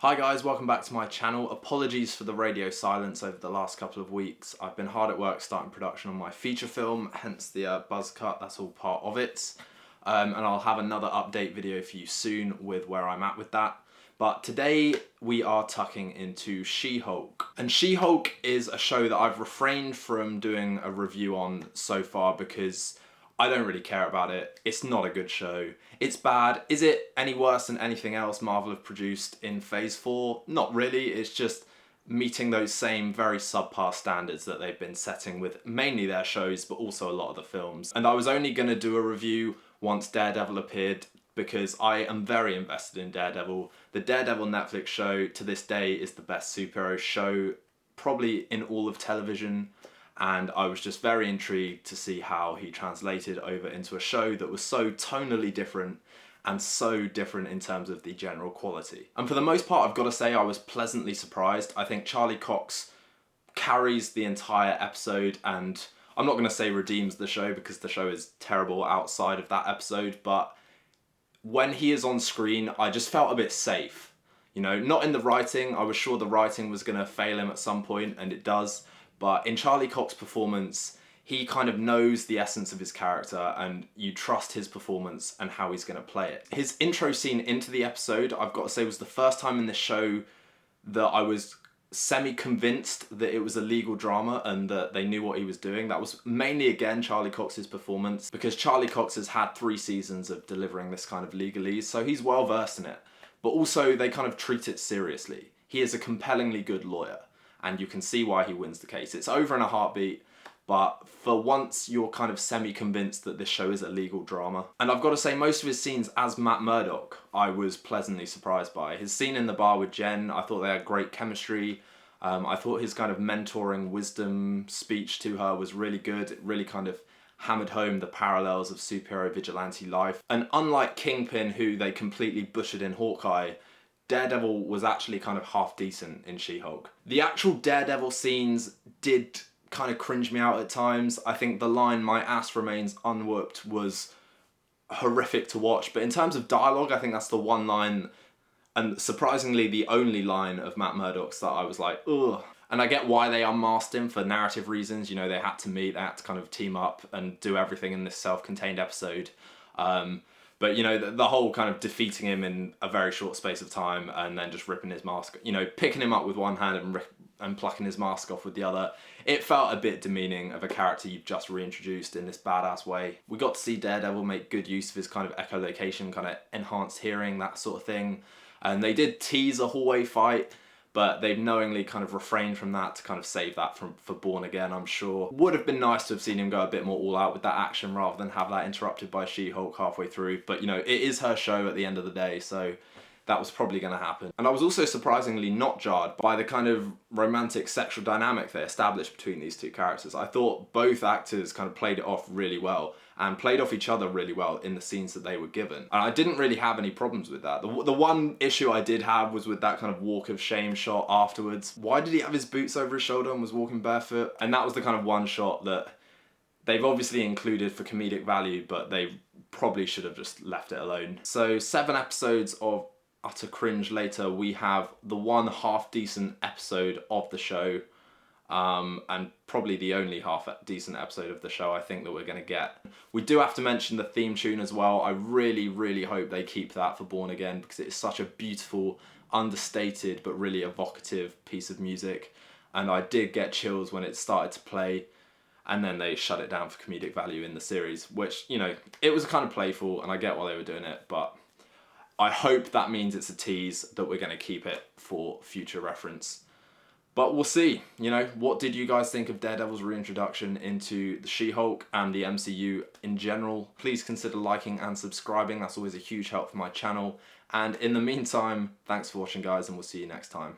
Hi guys, welcome back to my channel. Apologies for the radio silence over the last couple of weeks. I've been hard at work starting production on my feature film, hence the buzz cut, that's all part of it. And I'll have another update video for you soon with where I'm at with that. But today we are tucking into She-Hulk. And She-Hulk is a show that I've refrained from doing a review on so far because I don't really care about it. It's not a good show. It's bad. Is it any worse than anything else Marvel have produced in Phase 4? Not really. It's just meeting those same very subpar standards that they've been setting with mainly their shows, but also a lot of the films. And I was only going to do a review once Daredevil appeared because I am very invested in Daredevil. The Daredevil Netflix show to this day is the best superhero show probably in all of television. And I was just very intrigued to see how he translated over into a show that was so tonally different and so different in terms of the general quality. And for the most part, I've got to say I was pleasantly surprised. I think Charlie Cox carries the entire episode, and I'm not going to say redeems the show because the show is terrible outside of that episode, but when he is on screen, I just felt a bit safe. You know, not in the writing. I was sure the writing was going to fail him at some point, and it does. But in Charlie Cox's performance, he kind of knows the essence of his character and you trust his performance and how he's going to play it. His intro scene into the episode, I've got to say, was the first time in this show that I was semi-convinced that it was a legal drama and that they knew what he was doing. That was mainly, again, Charlie Cox's performance, because Charlie Cox has had 3 seasons of delivering this kind of legalese, so he's well versed in it. But also, they kind of treat it seriously. He is a compellingly good lawyer, and you can see why he wins the case. It's over in a heartbeat, but for once you're kind of semi-convinced that this show is a legal drama. And I've got to say, most of his scenes as Matt Murdock, I was pleasantly surprised by. His scene in the bar with Jen, I thought they had great chemistry. I thought his kind of mentoring wisdom speech to her was really good. It really kind of hammered home the parallels of superhero vigilante life. And unlike Kingpin, who they completely butchered in Hawkeye, Daredevil was actually kind of half decent in She-Hulk. The actual Daredevil scenes did kind of cringe me out at times. I think the line, "my ass remains unwhooped," was horrific to watch. But in terms of dialogue, I think that's the one line, and surprisingly the only line of Matt Murdock's that I was like, ugh. And I get why they unmasked him for narrative reasons. You know, they had to meet, they had to kind of team up and do everything in this self-contained episode. But, you know, the whole kind of defeating him in a very short space of time and then just ripping his mask, you know, picking him up with one hand and plucking his mask off with the other, it felt a bit demeaning of a character you've just reintroduced in this badass way. We got to see Daredevil make good use of his kind of echolocation, kind of enhanced hearing, that sort of thing. And they did tease a hallway fight, but they've knowingly kind of refrained from that to kind of save that for Born Again, I'm sure. Would have been nice to have seen him go a bit more all out with that action rather than have that interrupted by She-Hulk halfway through. But, you know, it is her show at the end of the day, so that was probably going to happen. And I was also surprisingly not jarred by the kind of romantic sexual dynamic they established between these two characters. I thought both actors kind of played it off really well and played off each other really well in the scenes that they were given. And I didn't really have any problems with that. The one issue I did have was with that kind of walk of shame shot afterwards. Why did he have his boots over his shoulder and was walking barefoot? And that was the kind of one shot that they've obviously included for comedic value, but they probably should have just left it alone. So 7 episodes of utter cringe later, we have the one half-decent episode of the show, and probably the only half-decent episode of the show I think that we're going to get. We do have to mention the theme tune as well. I really, really hope they keep that for Born Again because it is such a beautiful, understated, but really evocative piece of music. And I did get chills when it started to play, and then they shut it down for comedic value in the series, which, you know, it was kind of playful, and I get why they were doing it, but I hope that means it's a tease that we're going to keep it for future reference. But we'll see. You know, what did you guys think of Daredevil's reintroduction into the She-Hulk and the MCU in general? Please consider liking and subscribing. That's always a huge help for my channel. And in the meantime, thanks for watching, guys, and we'll see you next time.